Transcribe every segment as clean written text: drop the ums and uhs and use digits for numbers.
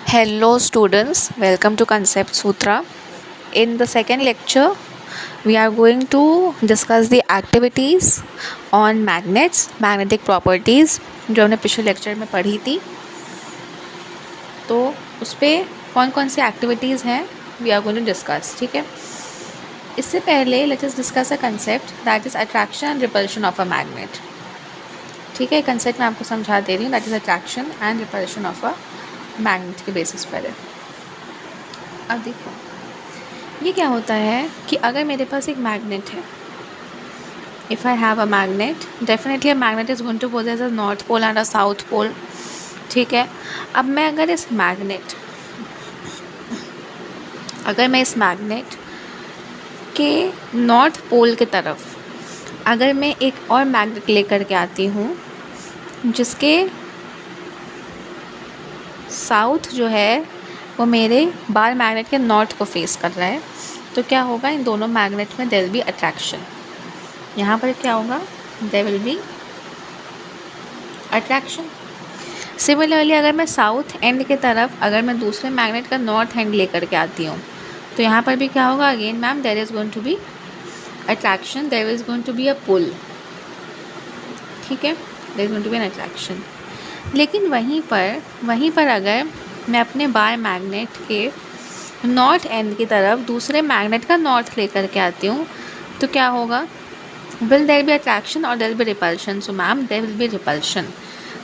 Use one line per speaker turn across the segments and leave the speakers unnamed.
Hello students, welcome to Concept Sutra. In the second lecture, we are going to discuss the activities on magnets, magnetic properties जो हमने पिछले lecture में पढ़ी थी. तो उस पर कौन कौन सी एक्टिविटीज़ हैं we are going to discuss. ठीक है, इससे पहले let us discuss a concept that is attraction and repulsion of a magnet. ठीक है, कंसेप्ट मैं आपको समझा दे रही हूँ. That is attraction and repulsion of a magnet के बेसिस पर है. अब देखो ये क्या होता है कि अगर मेरे पास एक मैग्नेट है, if I have a magnet, definitely a magnet is going to possess a north pole and a south pole. ठीक है, अब मैं अगर इस मैग्नेट के नॉर्थ पोल की तरफ अगर मैं एक और मैग्नेट लेकर के आती हूँ जिसके साउथ जो है वो मेरे बार मैग्नेट के नॉर्थ को फेस कर रहा है, तो क्या होगा, इन दोनों मैग्नेट में देयर विल बी अट्रैक्शन. यहाँ पर क्या होगा, there will be attraction. Similarly अगर मैं साउथ एंड की तरफ अगर मैं दूसरे मैग्नेट का नॉर्थ एंड लेकर के आती हूँ, तो यहाँ पर भी क्या होगा, again ma'am there is going to be attraction, there is going to be a pull. ठीक है, there is going to be an attraction. लेकिन वहीं पर अगर मैं अपने बार मैग्नेट के नॉर्थ एंड की तरफ दूसरे मैग्नेट का नॉर्थ लेकर के आती हूँ, तो क्या होगा, विल देयर बी अट्रैक्शन और there will be repulsion. So ma'am there will be repulsion.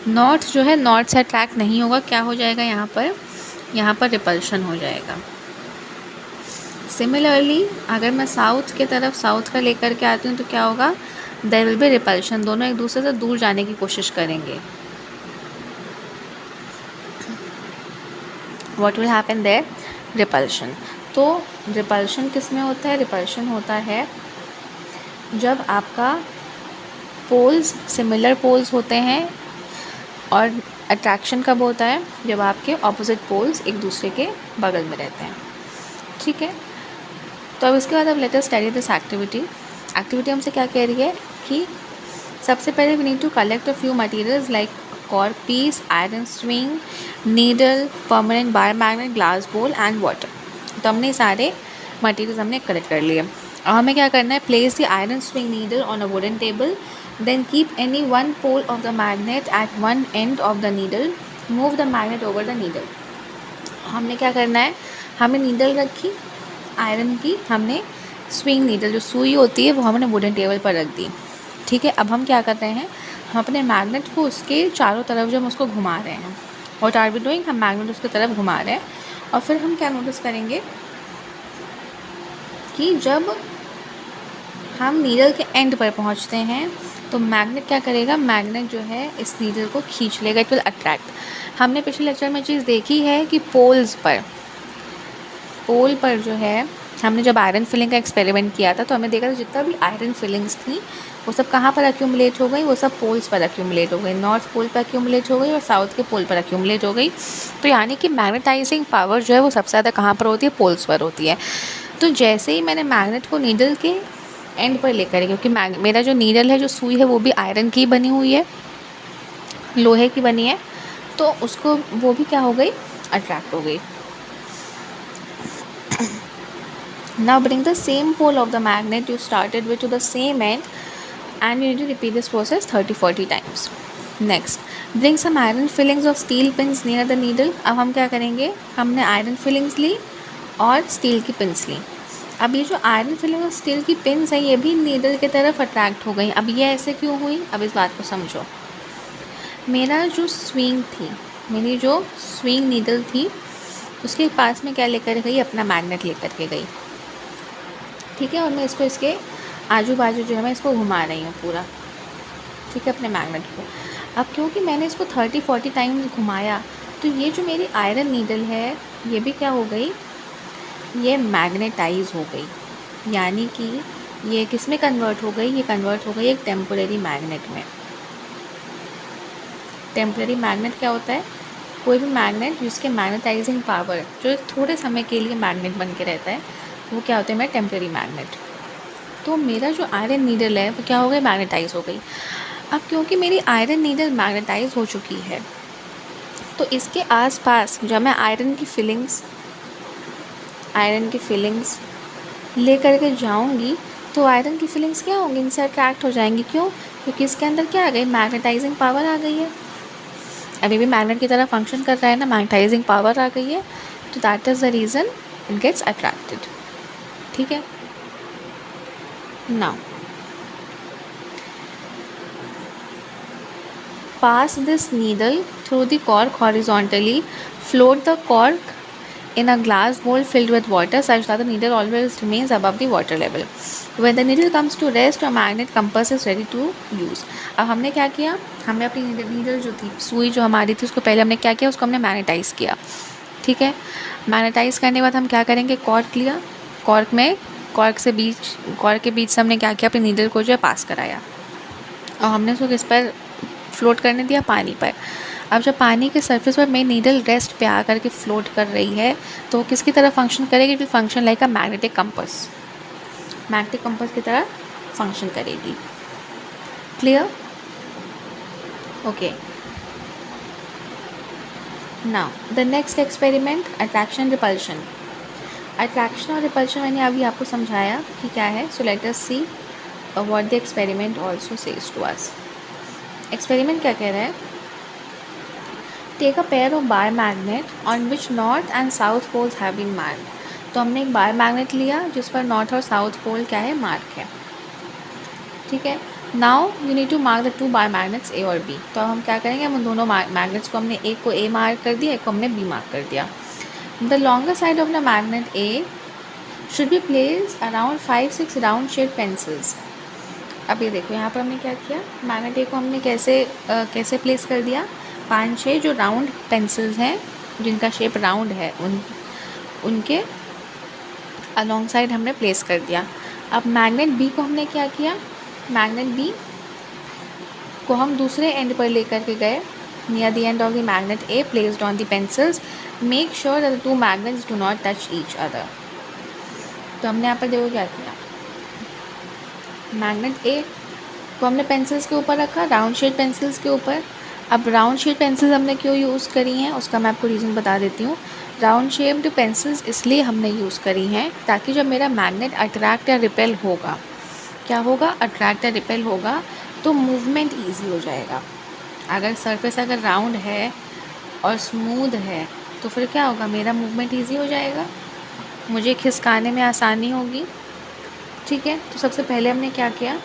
North जो है नॉर्थ से अट्रैक्ट नहीं होगा, क्या हो जाएगा, यहाँ पर रिपल्शन हो जाएगा. सिमिलरली अगर मैं साउथ की तरफ साउथ का लेकर के आती हूँ, तो क्या होगा, देयर विल बी रिपल्शन. दोनों एक दूसरे से दूर जाने की कोशिश करेंगे. What will happen there, repulsion. तो रिपल्शन किस में होता है, रिपल्शन होता है जब आपका पोल्स सिमिलर पोल्स होते हैं, और अट्रैक्शन कब होता है, जब आपके ऑपोजिट पोल्स एक दूसरे के बगल में रहते हैं. ठीक है, तो अब इसके बाद अब let us study this activity हमसे क्या कह रही है कि सबसे पहले we need to collect a few materials like cork piece, iron swing, needle, permanent bar magnet, glass bowl and water. तो हमने सारे मटेरियल्स हमने कलेक्ट कर लिए. अब हमें क्या करना है, place the iron swing needle on a wooden table, then keep any one pole of the magnet at one end of the needle, move the magnet over the needle. हमने क्या करना है, हमें नीडल रखी आयरन की, हमने swing needle जो सुई होती है वो हमने वुडन टेबल पर रख दी. ठीक है, अब हम क्या कर रहे हैं, हम अपने मैग्नेट को उसके चारों तरफ जो हम उसको घुमा रहे हैं, व्हाट आर वी डूइंग, हम मैग्नेट उसकी तरफ घुमा रहे हैं. और फिर हम क्या नोटिस करेंगे कि जब हम नीडल के एंड पर पहुंचते हैं तो मैग्नेट क्या करेगा, मैग्नेट जो है इस नीडल को खींच लेगा, इट विल अट्रैक्ट. हमने पिछले लेक्चर में चीज़ देखी है कि पोल पर जो है हमने जब आयरन फिलिंग का एक्सपेरिमेंट किया था, तो हमें देखा था जितना भी आयरन फिलिंग्स थी वो सब कहाँ पर अक्यूमुलेट हो गई, वो सब पोल्स पर अक्यूमुलेट हो गई. नॉर्थ पोल पर अक्यूमुलेट हो गई और साउथ के पोल पर अक्यूमुलेट हो गई. तो यानी कि मैग्नेटाइजिंग पावर जो है वो सबसे ज़्यादा कहाँ पर होती है, पोल्स पर होती है. तो जैसे ही मैंने मैग्नेट को नीडल के एंड पर लेकर, क्योंकि मेरा जो नीडल है, जो सुई है, वो भी आयरन की बनी हुई है, लोहे की बनी है, तो उसको वो भी क्या हो गई, अट्रैक्ट हो गई. Now bring the same pole of the magnet you started with to the same end, and you need to repeat this process 30-40 times. Next, bring some iron fillings or steel pins near the needle. अब हम क्या करेंगे, हमने iron filings ली और steel की pins ली. अब ये जो आयरन फिलिंग और स्टील की पिंस है ये भी नीडल की तरफ अट्रैक्ट हो गई. अब ये ऐसे क्यों हुई, अब इस बात को समझो. मेरी जो स्विंग नीडल थी उसके पास में क्या लेकर गई, अपना मैग्नेट लेकर के गई. ठीक है, और मैं इसको इसके आजू बाजू जो है मैं इसको घुमा रही हूँ पूरा. ठीक है, अपने मैग्नेट को. अब क्योंकि मैंने इसको 30-40 टाइम्स घुमाया, तो ये जो मेरी आयरन नीडल है ये भी क्या हो गई, ये मैग्नेटाइज हो गई. यानी कि ये किस में कन्वर्ट हो गई, ये कन्वर्ट हो गई एक टेम्परेरी मैग्नेट में. टेम्परेरी मैग्नेट क्या होता है, कोई भी मैग्नेट जिसके मैग्नेटाइजिंग पावर जो थोड़े समय के लिए मैग्नेट बन के रहता है, वो क्या होता है, मेरा टेम्परेरी मैग्नेट. तो मेरा जो आयरन नीडल है वो क्या हो गई, मैग्नेटाइज हो गई. अब क्योंकि मेरी आयरन नीडल मैग्नेटाइज हो चुकी है, तो तो इसके आसपास जब मैं आयरन की फिलिंग्स लेकर के जाऊंगी तो आयरन की फिलिंग्स क्या होंगी, इनसे अट्रैक्ट हो जाएंगी। क्यों? क्योंकि इसके अंदर क्या आ गई, मैग्नेटाइजिंग पावर आ गई है। अभी भी मैग्नेट की तरह फंक्शन कर रहा है ना, मैग्नेटाइजिंग पावर आ गई है, तो that is the reason it gets attracted. ठीक है, now pass this needle through the cork horizontally, float the cork in a glass bowl filled with water such that the needle always remains above the water level. When the needle comes to rest, your magnet compass is ready to use. अब हमने क्या किया, हमने अपनी needle जो थी, सुई जो हमारी थी, उसको पहले हमने क्या किया, उसको हमने मैग्नेटाइज़ किया। ठीक है, मैग्नेटाइज़ करने के बाद हम क्या करेंगे, कॉर्क लिया, कॉर्क के बीच से हमने क्या किया, अपनी नीडल को जो है पास कराया और हमने उसको किस पर फ्लोट करने दिया, पानी पर। अब जब पानी के सरफेस पर मेरी नीडल रेस्ट पे आकर के फ्लोट कर रही है तो वो किसकी तरह फंक्शन करेगी, it function like a magnetic compass की तरह फंक्शन करेगी। Clear? Okay, now the next experiment, attraction repulsion. Attraction और रिपल्शन मैंने अभी आपको समझाया कि क्या है। So let us see what the experiment also says to us. Experiment क्या कह रहा है, take a pair of bar magnet on which north and south poles have been marked. तो हमने एक बार मैग्नेट लिया जिस पर नॉर्थ और साउथ पोल क्या है, मार्क है। ठीक है, now you need to mark the two bar magnets A और बी। तो अब हम क्या करेंगे, हम उन दोनों मैग्नेट्स को, हमने एक को ए मार्क कर दिया, एक को हमने बी मार्क कर दिया। The longer side of the magnet A should be place around 5-6 round shaped pencils. अब ये देखो, यहाँ पर हमने क्या किया, मैग्नेट ए को हमने कैसे प्लेस कर दिया, 5-6 जो राउंड पेंसिल्स हैं जिनका शेप राउंड है उनके अलॉन्ग साइड हमने प्लेस कर दिया। अब मैग्नेट बी को हमने क्या किया, मैग्नेट बी को हम दूसरे एंड पर लेकर के गए, near the end of the magnet A placed on the pencils, make sure that the two magnets do not touch each other. तो हमने यहाँ पर देखो क्या किया, मैग्नेट ए को हमने पेंसिल्स के ऊपर रखा, राउंड शेड पेंसिल्स के ऊपर। अब राउंड शेड पेंसिल्स हमने क्यों यूज़ करी हैं उसका मैं आपको रीज़न बता देती हूँ। राउंड शेप्ड पेंसिल्स इसलिए हमने यूज़ करी हैं ताकि जब मेरा मैग्नेट अट्रैक्ट या रिपेल होगा, क्या होगा, अट्रैक्ट या रिपेल होगा, तो मूवमेंट ईजी हो जाएगा। अगर सरफेस अगर राउंड है और स्मूथ है तो फिर क्या होगा, मेरा मूवमेंट ईजी हो जाएगा, मुझे खिसकाने में आसानी होगी। ठीक है, तो सबसे पहले हमने क्या किया,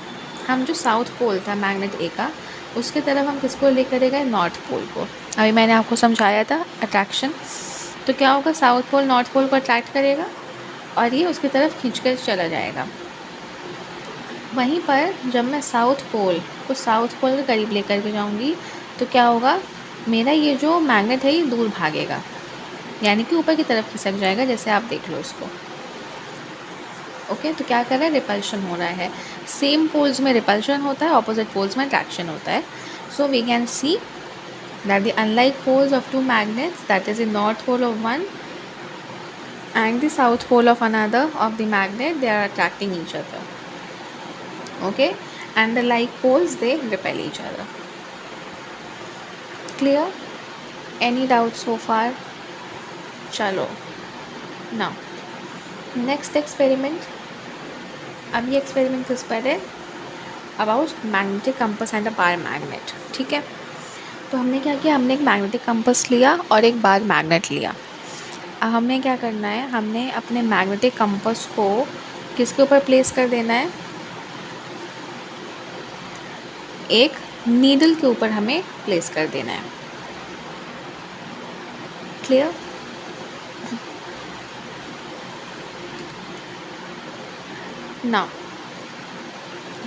हम जो साउथ पोल था मैग्नेट ए का, उसके तरफ हम किसको लेकर गए, नॉर्थ पोल को। अभी मैंने आपको समझाया था अट्रैक्शन, तो क्या होगा, साउथ पोल नॉर्थ पोल को अट्रैक्ट करेगा और ये उसकी तरफ खींचकर चला जाएगा। वहीं पर जब मैं साउथ पोल के करीब लेकर के जाऊंगी तो क्या होगा, मेरा ये जो मैग्नेट है ये दूर भागेगा, यानी कि ऊपर की तरफ खिसक जाएगा, जैसे आप देख लो इसको। ओके, तो क्या कर रहा है, रिपल्शन हो रहा है। सेम पोल्स में रिपल्शन होता है, ऑपोजिट पोल्स में अट्रैक्शन होता है। So we can see that the unlike poles of two magnets, that is the north pole of one and the south pole of another of the magnet, they are attracting each other. Okay, and the like poles, they repel each other. Clear? Any doubts so far? Chalo, now next experiment. अब ये experiment किस पर है, about magnetic compass and a bar magnet. ठीक है, तो हमने क्या किया, हमने एक मैग्नेटिक कंपास लिया और एक बार मैग्नेट लिया। अब हमने क्या करना है, हमने अपने मैग्नेटिक कंपास को किसके ऊपर प्लेस कर देना है, एक नीडल के ऊपर हमें प्लेस कर देना है। Clear? Now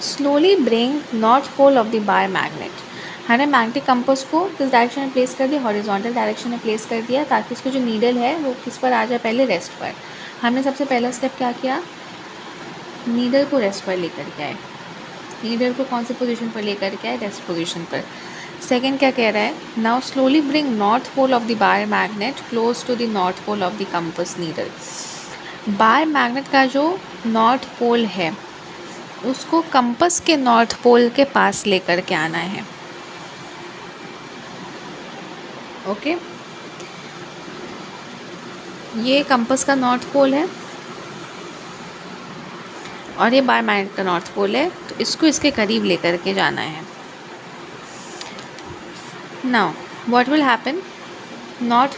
slowly bring north pole of the bar magnet. हमने मैग्नेटिक कंपास को किस डायरेक्शन में प्लेस कर दिया, हॉरिजॉन्टल डायरेक्शन में प्लेस कर दिया, ताकि उसको जो नीडल है वो किस पर आ जाए, पहले रेस्ट पर। हमने सबसे पहला स्टेप क्या किया, नीडल को रेस्ट पर लेकर के आए। नीडल को कौन सी पोजीशन पर लेकर के आए, रेस्ट पोजीशन पर। सेकेंड क्या कह रहा है, now slowly bring north pole of the bar magnet close to the north pole of the compass needle. Bar magnet का जो नॉर्थ पोल है उसको कंपास के नॉर्थ पोल के पास लेकर के आना है। ओके, ये कंपास का नॉर्थ पोल है और ये बार मैग्नेट का नॉर्थ पोल है, तो इसको इसके करीब लेकर के जाना है। Now what will happen, north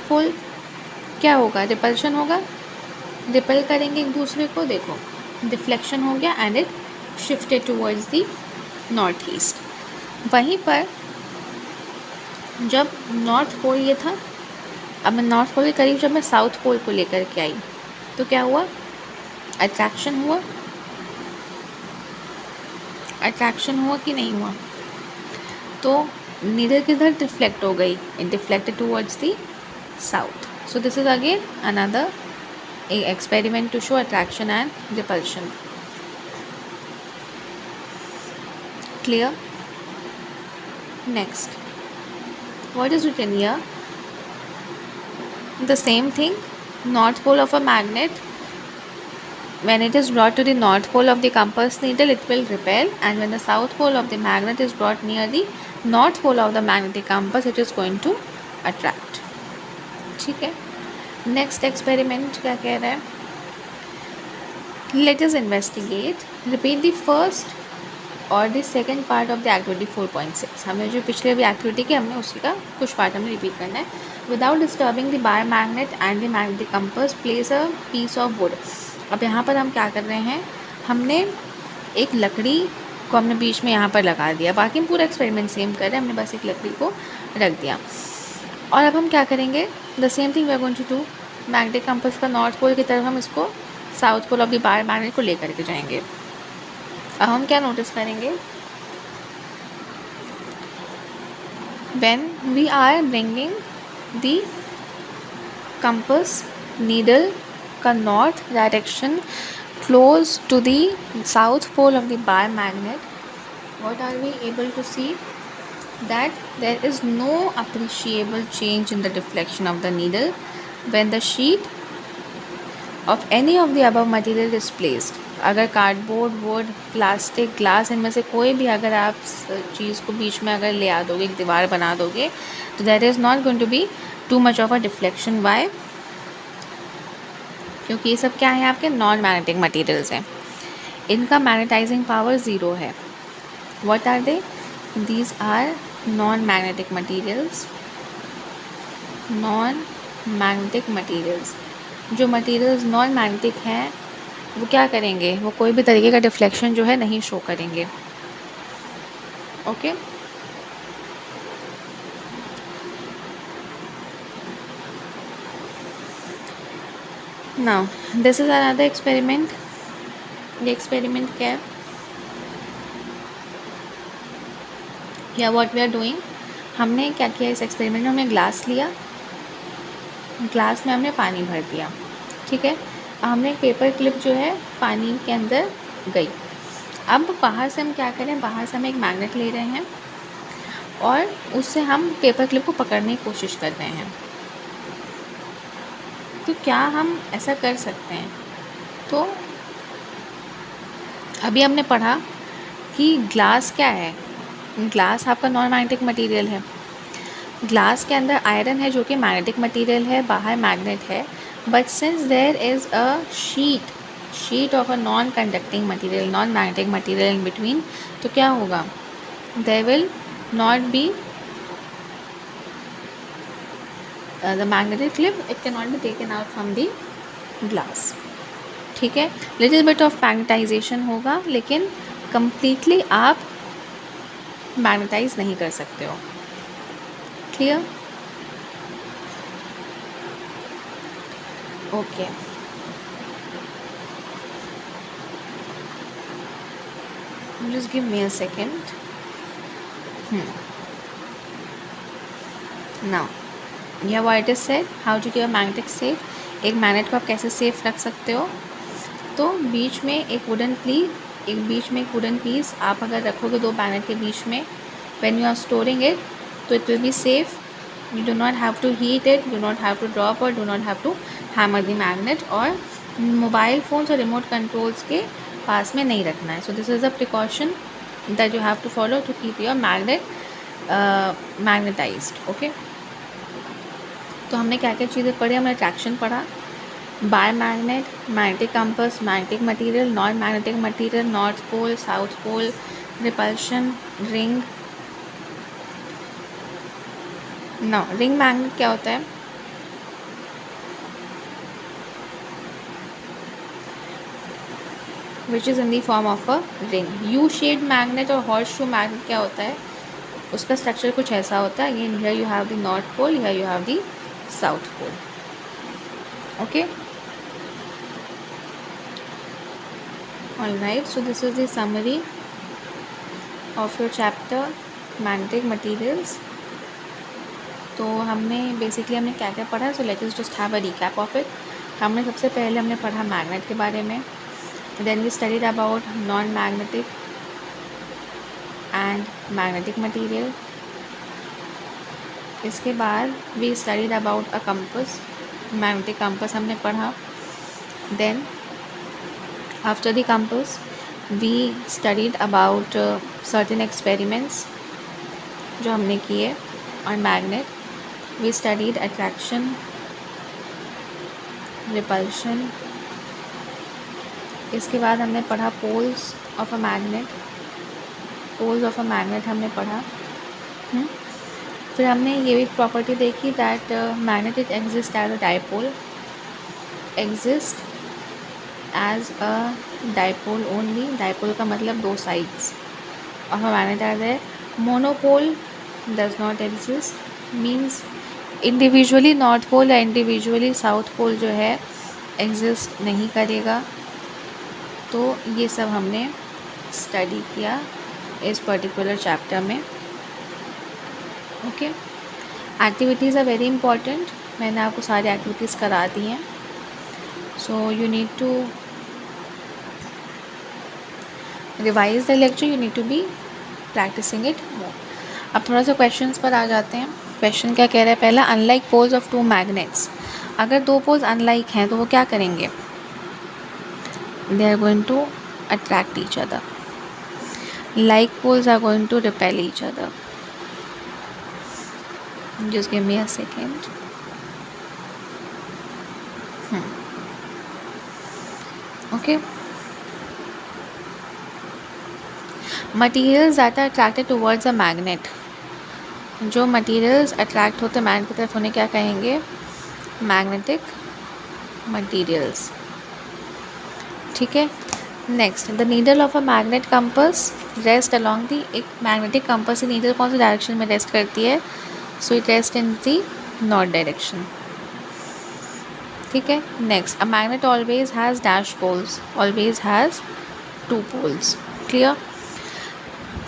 pole क्या होगा, रिपल्शन होगा, रिपेल करेंगे एक दूसरे को, देखो डिफ्लेक्शन हो गया and it shifted towards the north east. वहीं पर जब नॉर्थ पोल ये था, अब मैं नॉर्थ पोल के करीब जब मैं साउथ पोल को लेकर के आई तो क्या हुआ, अट्रैक्शन हुआ कि नहीं हुआ, तो नीडल किधर डिफ्लेक्ट हो गई, it deflected towards the south. So this is again another experiment to show attraction and repulsion. Clear? Next, what is written here? The same thing, north pole of a magnet, when it is brought to the north pole of the compass needle, it will repel, and when the south pole of the magnet is brought near the north pole of the magnetic compass, it is going to attract. ठीक है, next experiment क्या कह रहा है, let us investigate, repeat the first और the second part of the activity 4.6। हमने जो पिछले भी एक्टिविटी की हमने उसी का कुछ पार्ट हमें रिपीट करना है। Without disturbing the bar magnet and the magnetic compass, place a piece of wood. अब यहाँ पर हम क्या कर रहे हैं, हमने एक लकड़ी को हमने बीच में यहाँ पर लगा दिया, बाकी हम पूरा एक्सपेरिमेंट सेम कर रहे हैं, हमने बस एक लकड़ी को रख दिया। और अब हम क्या करेंगे, the same thing we are going to do, magnetic compass का नॉर्थ पोल की तरफ हम इसको south pole of the bar magnet को लेकर के जाएंगे। अब हम क्या नोटिस करेंगे, when we are bringing the compass needle का north direction close to the south pole of the bar magnet, what are we able to see, that there is no appreciable change in the deflection of the needle when the sheet of any of the above material is placed। अगर cardboard, would, plastic, glass, इनमें से कोई भी अगर आप चीज़ को बीच में अगर ले आ दोगे, एक दीवार बना दोगे, तो there is not going to be too much of a deflection. Why, क्योंकि ये सब क्या है, आपके नॉन मैग्नेटिक मटीरियल्स हैं, इनका मैग्नेटाइजिंग पावर ज़ीरो है। What are they? These are non-magnetic materials. Non-magnetic materials. जो materials non-magnetic हैं वो क्या करेंगे, वो कोई भी तरीके का डिफ्लेक्शन जो है नहीं शो करेंगे। Okay, now this is another experiment. ये एक्सपेरिमेंट क्या है, या व्हाट वी आर डूइंग, हमने क्या किया इस एक्सपेरिमेंट में, हमने ग्लास लिया, ग्लास में हमने पानी भर दिया, ठीक है। हमने एक पेपर क्लिप जो है पानी के अंदर गई। अब बाहर से हम क्या करें, बाहर से हम एक मैग्नेट ले रहे हैं और उससे हम पेपर क्लिप को पकड़ने की कोशिश कर रहे हैं। तो क्या हम ऐसा कर सकते हैं, तो अभी हमने पढ़ा कि ग्लास क्या है, ग्लास आपका नॉन मैग्नेटिक मटेरियल है, ग्लास के अंदर आयरन है जो कि मैग्नेटिक मटेरियल है, बाहर मैग्नेट है, but since there is a sheet of a non conducting material, non magnetic material in between, तो क्या होगा, there will not be the magnetic clip, it can not be taken out from the glass, ठीक है। Little bit of magnetization होगा, लेकिन completely आप magnetise नहीं कर सकते हो। Clear, okay. Just give me a second. Now, yeah, what is said, how to give a magnetic safe। एक मैग्नेट को आप कैसे सेफ रख सकते हो, तो बीच में एक वुडन पीस आप अगर रखोगे दो मैग्नेट के बीच में, when you are storing it, तो it will be safe। You do not have to heat it, do not have to drop or do not have to hammer the magnet, और mobile phones और remote controls के पास में नहीं रखना है। So this is a precaution that you have to follow to keep your magnet magnetised. Okay, तो हमने क्या क्या चीज़ें पढ़ी, हमने अट्रैक्शन पढ़ा, by magnet, magnetic compass, magnetic material, non magnetic material, north pole, south pole, repulsion, ring. ना ring magnet क्या होता है, which is in the form of a ring. You shade magnet और हॉर्स शू मैग्नेट क्या होता है, उसका structure कुछ ऐसा होता है। Again here you have the north pole, here you have the south pole. Okay, alright, so this is the summary of your chapter magnetic materials. तो हमने हमने क्या क्या पढ़ा, so let us just have a recap of it. हमने सबसे पहले हमने पढ़ा मैग्नेट के बारे में, then we studied about non magnetic and magnetic material. इसके बाद we studied about a compass, magnetic compass हमने पढ़ा। Then after the compass we studied about certain experiments जो हमने किए on magnet. We studied attraction, repulsion. इसके बाद हमने पढ़ा poles of a magnet, poles of a magnet हमने पढ़ा। फिर हमने ये भी प्रॉपर्टी देखी that magnet it exist as a dipole, exist as a dipole only. Dipole का मतलब दो sides of a magnet are there. Monopole does not exist, means individually north pole या इंडिविजुअली साउथ पोल जो है exist नहीं करेगा। तो ये सब हमने स्टडी किया इस पर्टिकुलर चैप्टर में। Okay, activities are very important, मैंने आपको सारी एक्टिविटीज़ करा दी हैं। So you need to revise the lecture, you need to be practising it more. अब थोड़ा सा क्वेश्चंस पर आ जाते हैं। क्वेश्चन क्या कह रहा है, पहला, unlike poles of two magnets. अगर दो पोल्स अनलाइक हैं तो वो क्या करेंगे, they are going to attract each other. Like poles are going to repel each other. Just give me a second. Okay. Materials that are attracted towards a magnet. जो materials attract होते magnet की तरफ उन्हें क्या कहेंगे, magnetic materials। ठीक है, next, the needle of a magnet compass rest along the. एक मैग्नेटिक कंपास की नीडल कौन सी डायरेक्शन में रेस्ट करती है, so it rest in the north direction. ठीक है, next, a magnet always has dash poles, always has two poles. Clear,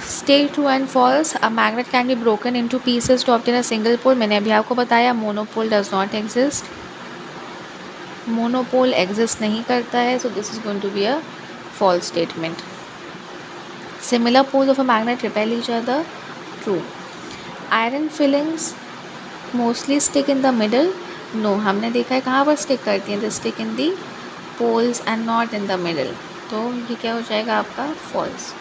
state true and false, a magnet can be broken into pieces to obtain a single pole. मैंने अभी आपको बताया monopole does not exist, monopole exist नहीं करता है, so this is going to be a false statement. Similar poles of a magnet repel each other, true. Iron filings mostly stick in the middle, no, हमने देखा है कहाँ पर stick करती हैं, the stick in the poles and not in the middle, तो ये क्या हो जाएगा आपका false.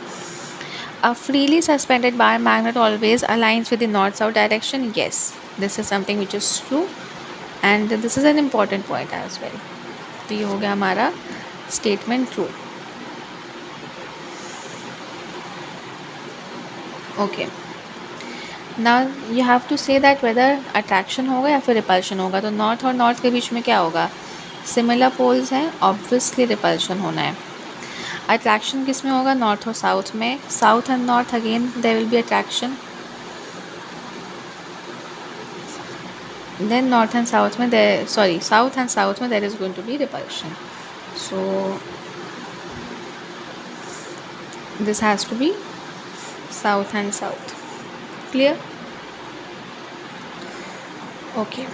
A freely suspended bar magnet always aligns with the north south direction, yes, this is something which is true and this is an important point as well. तो ये हो गया हमारा statement true. Okay, now you have to say that whether attraction होगा या फिर repulsion होगा। तो नॉर्थ और नॉर्थ के बीच में क्या होगा, सिमिलर पोल्स हैं, ऑब्वियसली रिपल्शन होना है। अट्रैक्शन किस में होगा, नॉर्थ और साउथ में। South and north again there will be attraction, then north and south में साउथ एंड साउथ में there is going to be repulsion. So this has to be south and south. Clear, okay.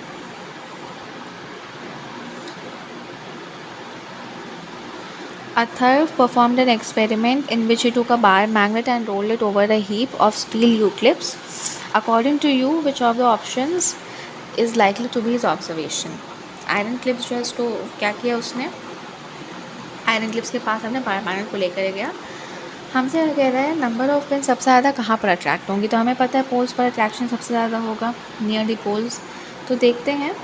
A third performed an experiment in which he took a bar magnet and rolled it over a heap of steel U-clips. According to you, which of the options is likely to be his observation? Iron clips जो है उसको क्या किया उसने, iron clips के पास अपने bar magnet को लेकर गया। हमसे कह रहा है नंबर ऑफ पेन सबसे ज़्यादा कहाँ पर अट्रैक्ट होंगी, तो हमें पता है पोल्स पर अट्रैक्शन सबसे ज़्यादा होगा, नियर द पोल्स। तो देखते हैं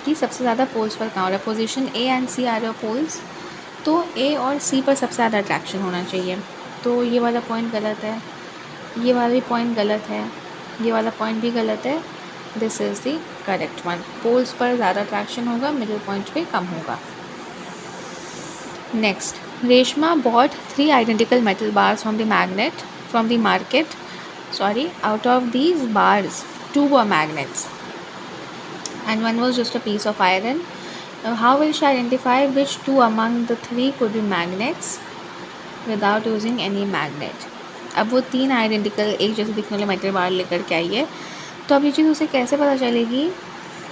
कि सबसे ज़्यादा पोल्स पर कहाँ हो रहा है, position A and C are your poles, तो ए और सी पर सबसे ज़्यादा अट्रैक्शन होना चाहिए। तो ये वाला पॉइंट गलत है, ये वाला भी पॉइंट गलत है, ये वाला पॉइंट भी गलत है। This is the correct one. Poles पर ज़्यादा अट्रैक्शन होगा, मिडिल पॉइंट पे कम होगा। Next, Reshma bought 3 identical metal bars from the market. Out of these bars, 2 were magnets and one was just a piece of iron. Now, how will she identify which 2 among the 3 could be magnets without using any magnet? अब वो 3 identical एक जैसे दिखने वाले metal bar लेकर के आई है, तो अब ये चीज़ उसे कैसे पता चलेगी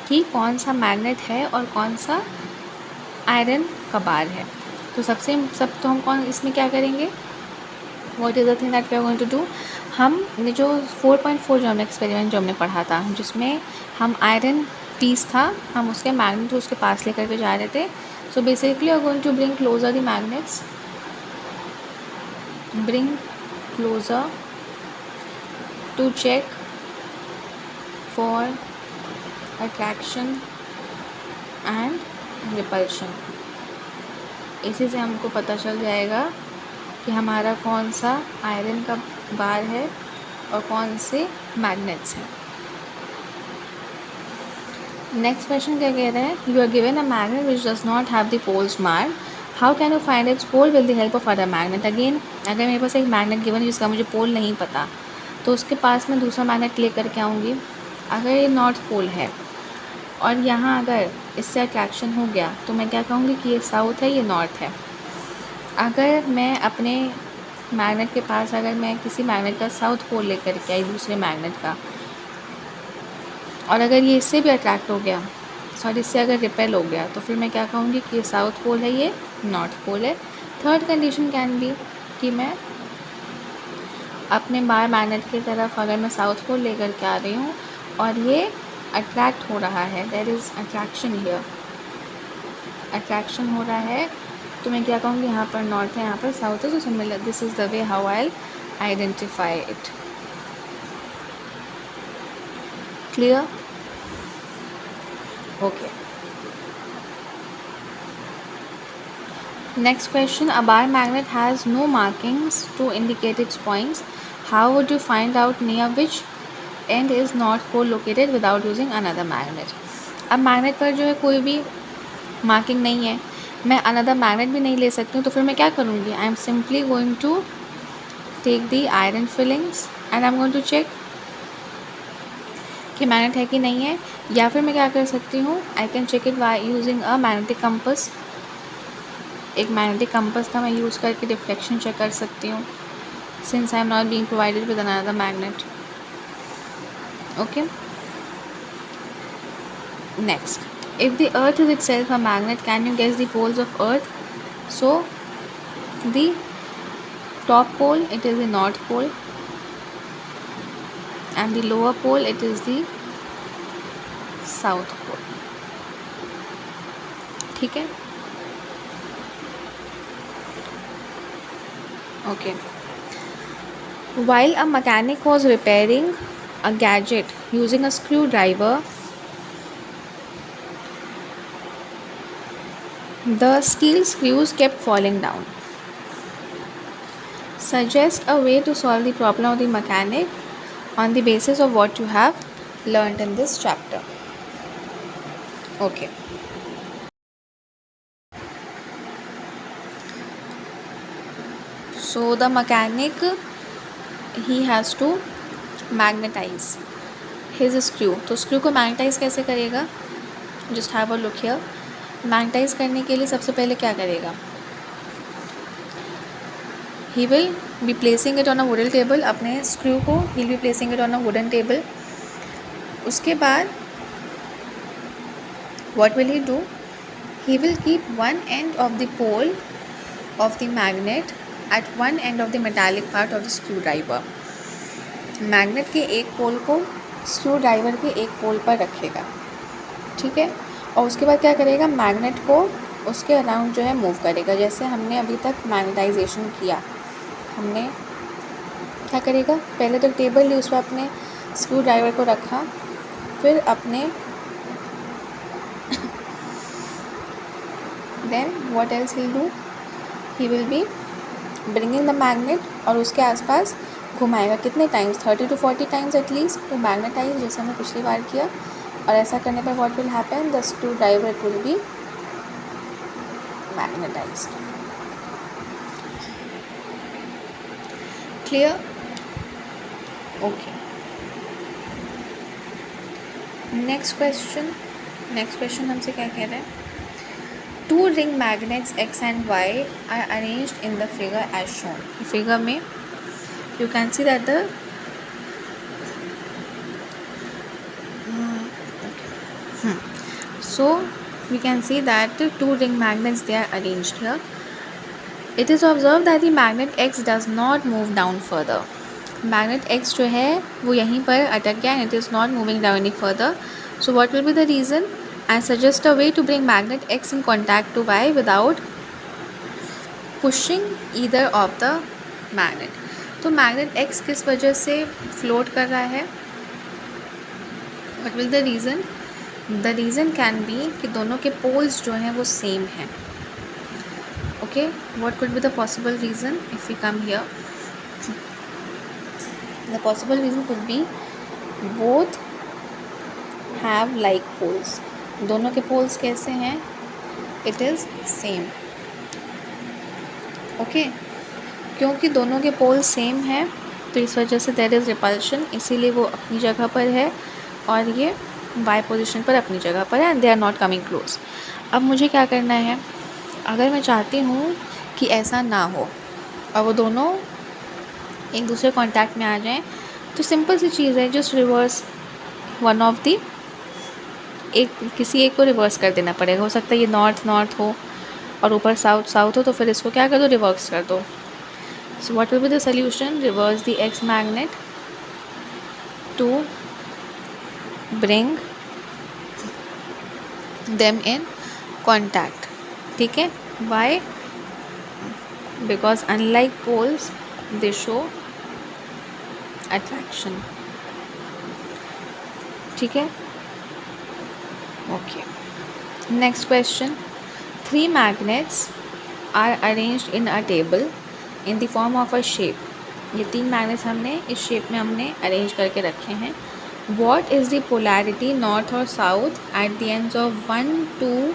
कि कौन सा मैग्नेट है और कौन सा आयरन का बार है? तो तो हम कौन इसमें क्या करेंगे, what is the thing that we are going to do, हमने जो 4.4 जो हमने एक्सपेरिमेंट जो हमने पढ़ा था, जिसमें हम आयरन पीस था, हम उसके मैग्नेट उसके पास लेकर के जा रहे थे। So basically are going to bring closer the magnets, bring closer to check for attraction and repulsion. इसी से हमको पता चल जाएगा कि हमारा कौन सा आयरन का बार है और कौन से मैग्नेट्स हैं। नेक्स्ट क्वेश्चन क्या कह रहा है, you are given a magnet which does not have the poles marked, how can you find its pole with the help of other magnet. Again, अगर मेरे पास एक मैग्नेट गिवन है जिसका मुझे पोल नहीं पता, तो उसके पास मैं दूसरा मैग्नेट लेकर के आऊँगी। अगर ये नॉर्थ पोल है और यहाँ अगर इससे अट्रैक्शन हो गया, तो मैं क्या कहूँगी कि ये साउथ है, ये नॉर्थ है। अगर मैं अपने मैग्नेट के पास अगर मैं किसी मैग्नेट का साउथ पोल लेकर के आई दूसरे मैग्नेट का, और अगर ये इससे भी अट्रैक्ट हो गया, इससे अगर रिपेल हो गया, तो फिर मैं क्या कहूँगी कि ये साउथ पोल है, ये नॉर्थ पोल है। थर्ड कंडीशन कैन बी कि मैं अपने बार मैग्नेट की तरफ अगर मैं साउथ पोल लेकर के आ रही हूँ और ये अट्रैक्ट हो रहा है, there is attraction here, attraction हो रहा है, तो मैं क्या कहूँगी यहाँ पर नॉर्थ है, यहाँ पर साउथ है। तो similar, this is the way how I identify it. Clear? Okay. Next question, a bar magnet has no markings to indicate its points, how would you find out near which end is north pole located without using another magnet. अब magnet पर जो है कोई भी marking नहीं है, मैं another magnet भी नहीं ले सकती हूँ, तो फिर मैं क्या करूँगी, I am simply going to take the iron filings and I am going to check कि मैग्नेट है कि नहीं है। या फिर मैं क्या कर सकती हूँ, I can check it by using a magnetic compass. एक मैग्नेटिक कंपस का मैं यूज़ करके डिफ्लेक्शन चेक कर सकती हूँ, since I am not being provided with another magnet. Okay. Next, if the earth is itself a magnet, can you guess the poles of earth? So the top pole, it is the north pole, and the lower pole, it is the south pole. ठीक है? Okay. While a mechanic was repairing a gadget using a screwdriver, the steel screws kept falling down. Suggest a way to solve the problem of the mechanic on the basis of what you have learnt in this chapter. Okay. So the mechanic, he has to magnetize his screw. तो screw को magnetize कैसे करेगा? Just have a look here. Magnetise करने के लिए सबसे पहले क्या करेगा, he will be placing it on a wooden table. अपने स्क्रू को he will be placing it on a wooden table. उसके बाद what will he do, he will keep one end of the pole of the magnet at one end of the metallic part of the screwdriver. Magnet के एक पोल को screw driver के एक पोल पर रखेगा, ठीक है। और उसके बाद क्या करेगा, मैग्नेट को उसके अराउंड जो है मूव करेगा, जैसे हमने अभी तक मैग्नेटाइजेशन किया। हमने क्या करेगा, पहले तो टेबल ली, उस पर अपने स्क्रू ड्राइवर को रखा, फिर अपने then what else will do, he will be bringing the magnet और उसके आसपास घुमाएगा कितने times, 30 to 40 times at least to magnetise, जैसे हमने पिछली बार किया. और ऐसा करने पर what will happen, the screwdriver it will be magnetised. Clear? Okay. Next question हमसे क्या कह रहा है, 2 ring magnets X and Y are arranged in the figure as shown. Figure में you can see that the so we can see that 2 ring magnets they are arranged here. It is observed that the magnet X does not move down further. Magnet X जो है वो यहीं पर अटक गया and it is not moving down any further. So what will be the reason? And suggest a way to bring magnet X in contact to Y without pushing either of the magnet. तो magnet X किस वजह से float कर रहा है? What will the reason? The reason can be कि दोनों के poles जो हैं वो same हैं. Okay, what could be the possible reason if we come here? The possible reason could be both have like poles. दोनों के poles कैसे हैं? It is same. Okay, क्योंकि दोनों के poles same हैं तो इस वजह से there is repulsion, इसीलिए वो अपनी जगह पर है और ये y पोजीशन पर अपनी जगह पर है and they are not coming close. अब मुझे क्या करना है, अगर मैं चाहती हूँ कि ऐसा ना हो और वो दोनों एक दूसरे कॉन्टैक्ट में आ जाएं, तो सिंपल सी चीज़ है, just reverse one of the, किसी एक को रिवर्स कर देना पड़ेगा. हो सकता है ये नॉर्थ हो और ऊपर साउथ हो, तो फिर इसको क्या कर दो, रिवर्स कर दो. So what will be the solution, reverse the X magnet to bring them in contact. ठीक है, why, because unlike poles they show attraction. ठीक है, okay. Next question, 3 magnets are arranged in a table in the form of a shape. ये 3 magnets हमने इस shape में हमने arrange करके रखे हैं. What is the polarity north or south at the ends of 1, 2,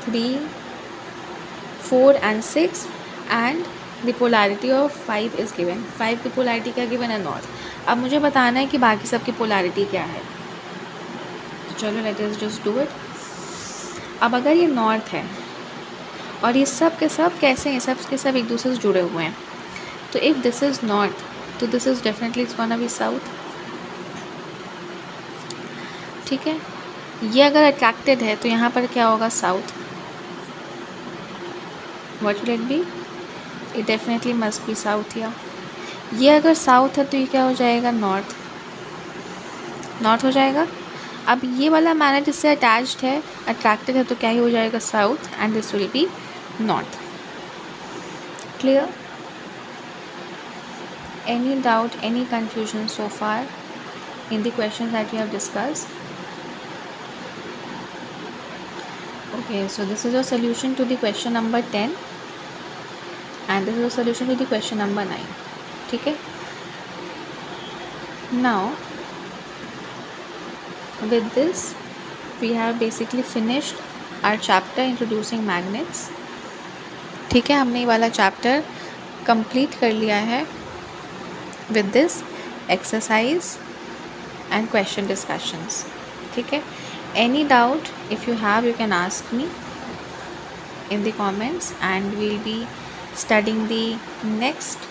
3, 4 and 6 and the polarity of 5 is given. 5 की polarity क्या given है, north. अब मुझे बताना है कि बाकी सब की polarity क्या है. चलो let us just do it. अब अगर ये नॉर्थ है और ये सब के सब कैसे हैं, सब के सब एक दूसरे से जुड़े हुए हैं, तो इफ़ दिस इज़ नॉर्थ तो this is definitely it's gonna be south. ठीक है, ये अगर अट्रैक्टेड है तो यहाँ पर क्या होगा, south. What will it be, it definitely must be south. या ये अगर साउथ है तो ये क्या हो जाएगा, नॉर्थ हो जाएगा. अब ये वाला मैग्नेट इससे अटैच्ड है, अट्रैक्टेड है, तो क्या ही हो जाएगा, south, and this will be north. Clear? Any doubt, any confusion so far in the questions that we have discussed? Okay, so this is a solution to the question number 10 and this is a solution to the question number 9. ठीक है, now with this we have basically finished our chapter introducing magnets. ठीक है, हमने ये वाला chapter complete कर लिया है with this exercise and question discussions. ठीक है, any doubt if you have you can ask me in the comments and we'll be studying the next